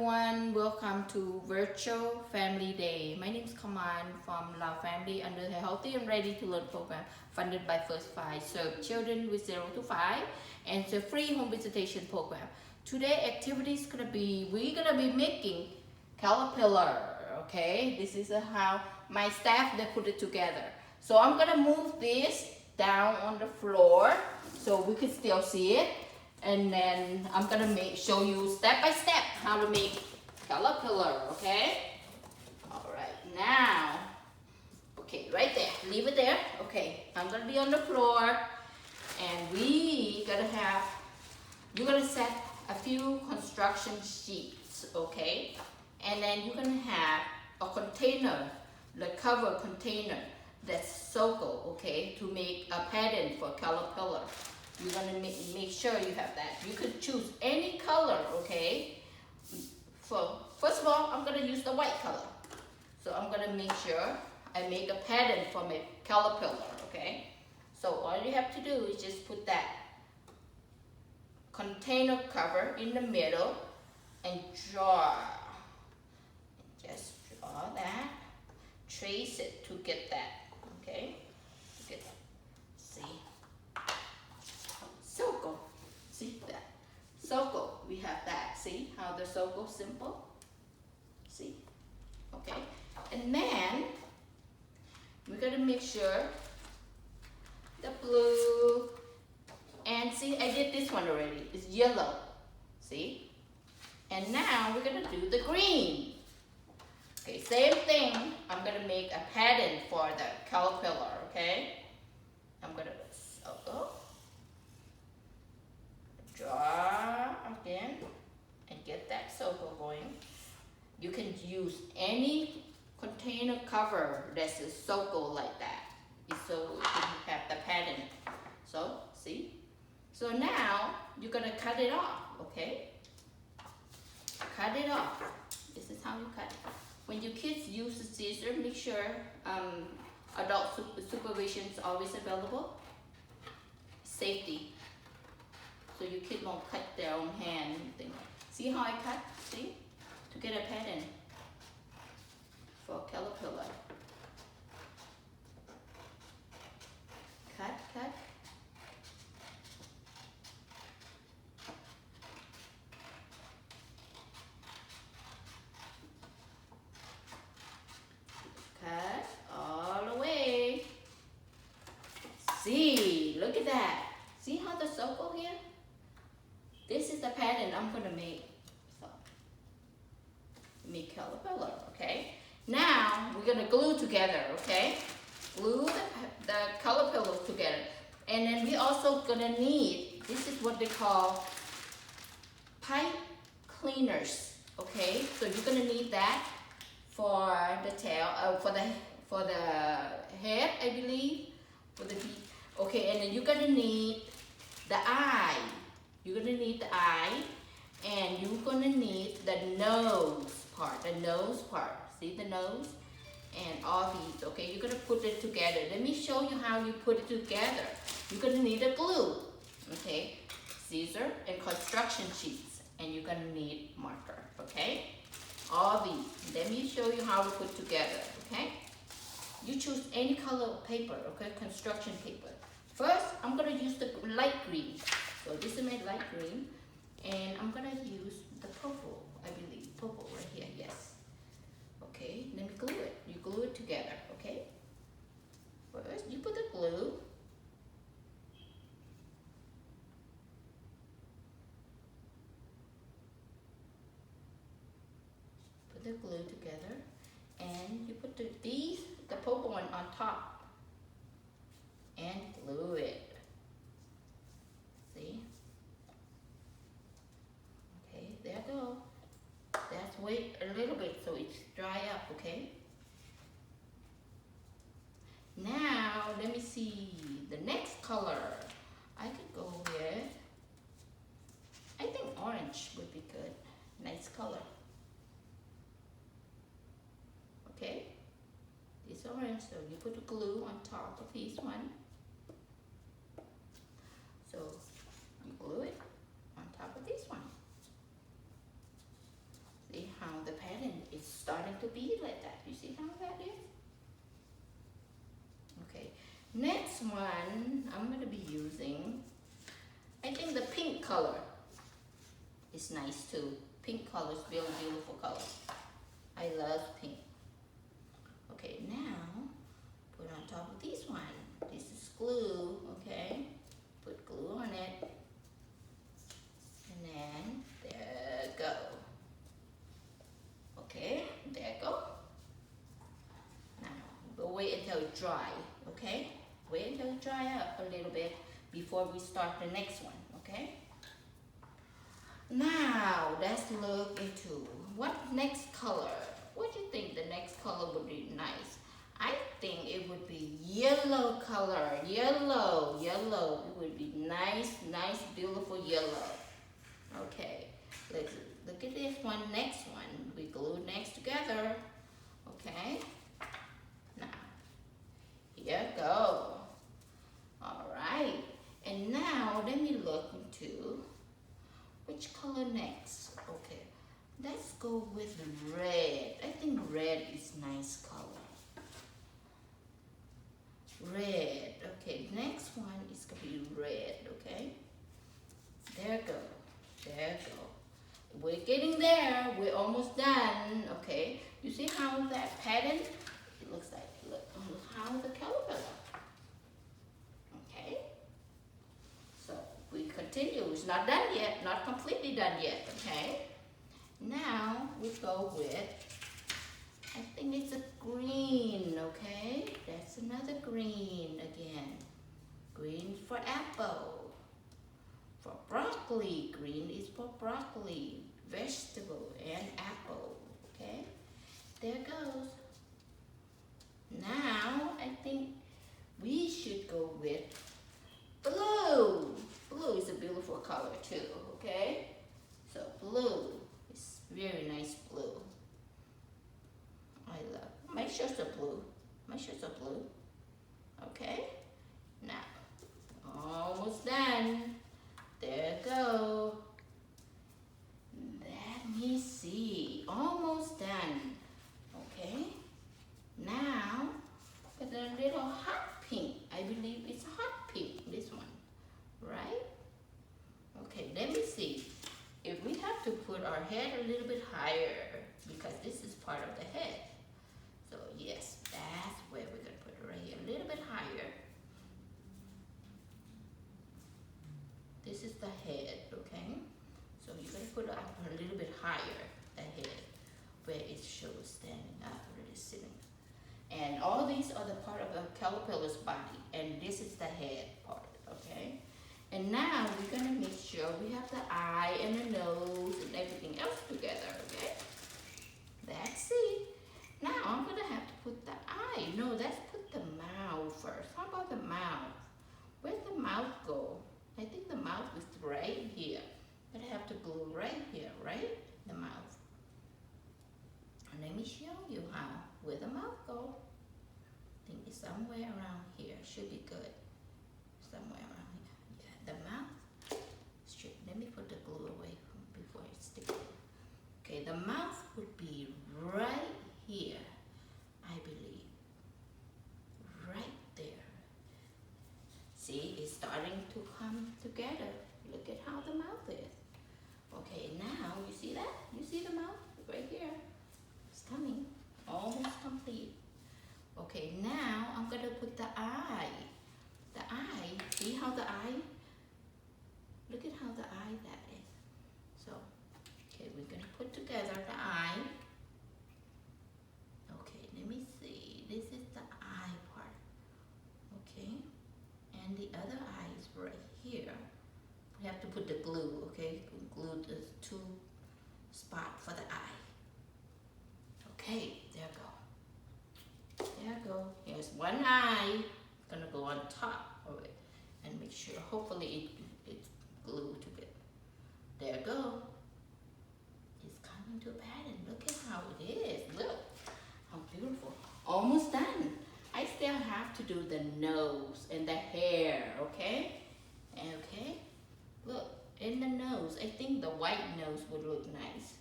everyone, welcome to Virtual Family Day. My name is Kaman from Lao Family under the Healthy and Ready to Learn program funded by First Five, serve children with 0 to 5 and it's a free home visitation program. Today activity is gonna be, we're gonna be making caterpillar, okay? This is how my staff, they put it together. So I'm gonna move this down on the floor so we can still see it. And then I'm gonna show you step by step how to make caterpillar, okay? All right, now, okay, right there, leave it there. Okay, I'm gonna be on the floor and you're gonna set a few construction sheets, okay? And then you're gonna have a container, the cover container that's circle, okay, to make a pattern for caterpillar. You're gonna make sure you have that. You could choose any color, okay? So first of all, I'm gonna use the white color. So I'm gonna make sure I make a pattern for my caterpillar, okay? So all you have to do is just put that container cover in the middle and draw. Just draw that. Trace it to get that, okay? See? Circle, see that? Circle, we have that. See how the circle simple? See? Okay. And then we're gonna make sure the blue, and see, I did this one already. It's yellow. See? And now we're gonna do the green. Okay, same thing. I'm gonna make a pattern for the caterpillar, okay? I'm gonna circle. Draw again and get that circle going. You can use any container cover that's a circle like that. So you can have the pattern. So, see? So now you're gonna cut it off, okay? Cut it off. This is how you cut it. When your kids use the scissors, make sure adult supervision is always available. Safety. So your kid won't cut their own hand. See how I cut? See? To get a pattern for caterpillar. Cut, cut. Cut all the way. See, look at that. See how the circle here? This is the pattern I'm gonna make. So, make caterpillar, okay? Now we're gonna glue together, okay? Glue the caterpillar together. And then we also gonna need, this is what they call pipe cleaners, okay? So you're gonna need that for the tail, for the head, I believe, for the beak. Okay, and then you're gonna need the eye. You're gonna need the eye, and you're gonna need the nose part. The nose part. See the nose? And all these. Okay, you're gonna put it together. Let me show you how you put it together. You're gonna need a glue. Okay, scissor and construction sheets, and you're gonna need marker. Okay, all these. Let me show you how to put together. Okay, you choose any color of paper. Okay, construction paper. First, I'm gonna use the light green. So this is my light green, and I'm gonna use the purple, I believe, purple right here, yes. Okay, let me glue it. You glue it together, okay? First, you put the glue. Put the glue together, and you put the purple one on top, and glue it. See? Okay, there you go. Let's wait a little bit so it's dry up, okay? Now, let me see the next color. I could go with, I think orange would be good. Nice color. Okay? This orange, so you put the glue on top of this one. So you glue it on top of this one. See? to be like that. You see how that is? Okay, next one I'm going to be using, I think the pink color is nice too. Pink color is really beautiful color. I love pink. Okay, now put on top of this one. This is glue, okay? Put glue on it. And then, there you go. Okay, there you go. Now, we'll wait until it dry, okay? Wait until it dry up a little bit before we start the next one, okay? Now, let's look into what next color. What do you think the next color would be nice? I think it would be yellow color. Yellow. It would be nice, beautiful yellow. Okay, let's look at this one, next one. We glue next together. Okay, now, here we go. All right, and now let me look into which color next. Okay, let's go with red. I think red is nice color. Red. Okay, next one is gonna be red. Okay, there you go. There you go. We're getting there. We're almost done. Okay, you see how that pattern? It looks like, look how the caterpillar. Okay, so we continue. It's not done yet. Not completely done yet. Okay, now we go with, I think it's a green, okay? That's another green again. Green for apple. For broccoli, green is for broccoli, vegetable, and apple, okay? There it goes. Now, I think we should go with blue. Blue is a beautiful color too, okay? So blue is very nice blue. I love, my shirts are blue. My shirts are blue. Okay, now, almost done. There you go. Let me see, almost done. Okay, now, with a little hot pink. I believe it's hot pink, this one, right? Okay, let me see. If we have to put our head a little bit higher, because this is part of the head. So yes, that's where we're gonna put it right here, a little bit higher. This is the head, okay? So you're gonna put it up a little bit higher, the head, where it shows standing up, where it is sitting. And all these are the part of the caterpillar's body, and this is the head part, okay? And now we're gonna make sure we have the eye and the nose and everything else together, okay? That's it. Now I'm gonna have to put the eye. No, let's put the mouth first. How about the mouth? Where'd the mouth go? I think the mouth is right here. But I have to glue right here, right? The mouth. And let me show you how. Where the mouth go? I think it's somewhere around here. Should be good. Somewhere around here. Yeah, the mouth. Let me put the glue away before it sticks. Okay, the mouth would be right here, I believe. Right there. See, it's starting to come together. Look at how the mouth is. Okay, now, you see that? You see the mouth? Right here. It's coming. Almost complete. Okay, now I'm going to put the eye. The eye, see how the eye? Look at how the eye that is. So, okay, we're going to put together the eye. Okay, let me see. This is the eye part. Okay, and the other eye is right here. We have to put the glue, okay? Glue the two spots for the eye. Okay, there you go. There you go. Here's one eye. It's gonna go on top of it. And make sure, hopefully it's glued to it. There you go. It's coming to a pattern. Look at how it is. Look how beautiful. Almost done. I still have to do the nose and the hair, okay? Okay. Look, in the nose, I think the white nose would look nice.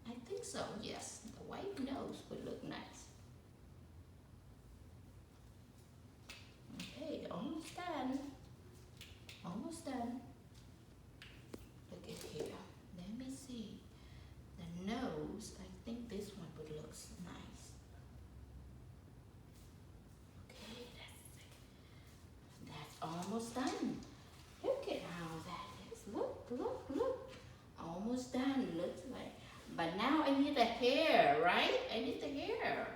I think so, yes. The white nose would look nice. Okay, almost done. Almost done. Look at here. Let me see. The nose, I think this one would look nice. Okay, that's almost done. Look at how that is. Look, look, look. Almost done, looks like. But now I need the hair, right? I need the hair.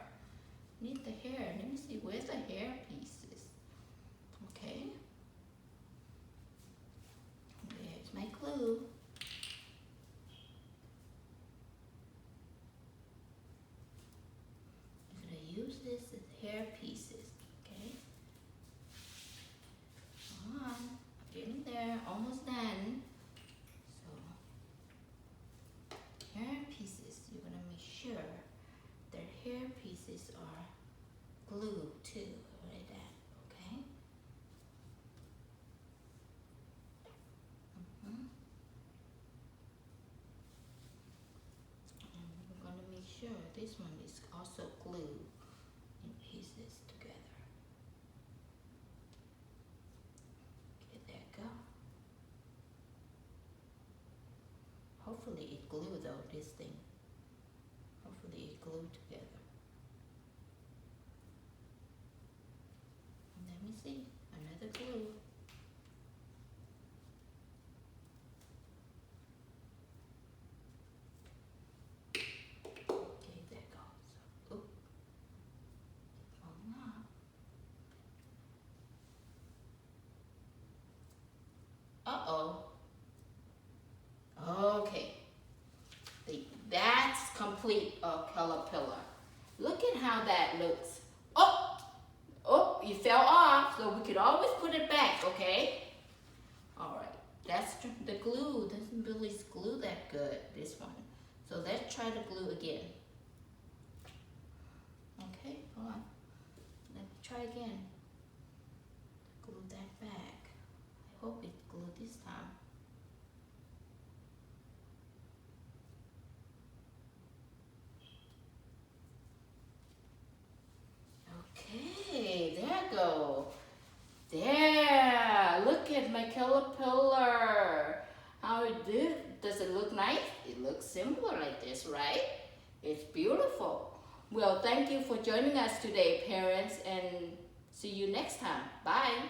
Need the hair. Let me see, where's the hair pieces? Okay. There's my glue. I'm gonna use this as hair pieces, okay? Come on, I'm getting there, almost done. So, hair pieces, you're gonna make sure that hair pieces are glued too, like that, okay? And we're gonna make sure this one is also glued in pieces together. Okay, there you go. Hopefully it glued though, this thing. Hopefully it glued together. And let me see, another glue. Okay, there goes. Oop. Falling off. Uh-oh. Okay. That's complete caterpillar. Look at how that looks. Oh! Oh, you fell off, so we could always put it back, okay? Alright, that's the glue. Doesn't really glue that good, this one. So let's try to glue again. Okay, hold on. Let me try again. Glue that back. I hope it glued this time. Okay, there you go. There, look at my caterpillar. How it did. Does it look nice? It looks similar like this, right? It's beautiful. Well, thank you for joining us today, parents, and see you next time. Bye.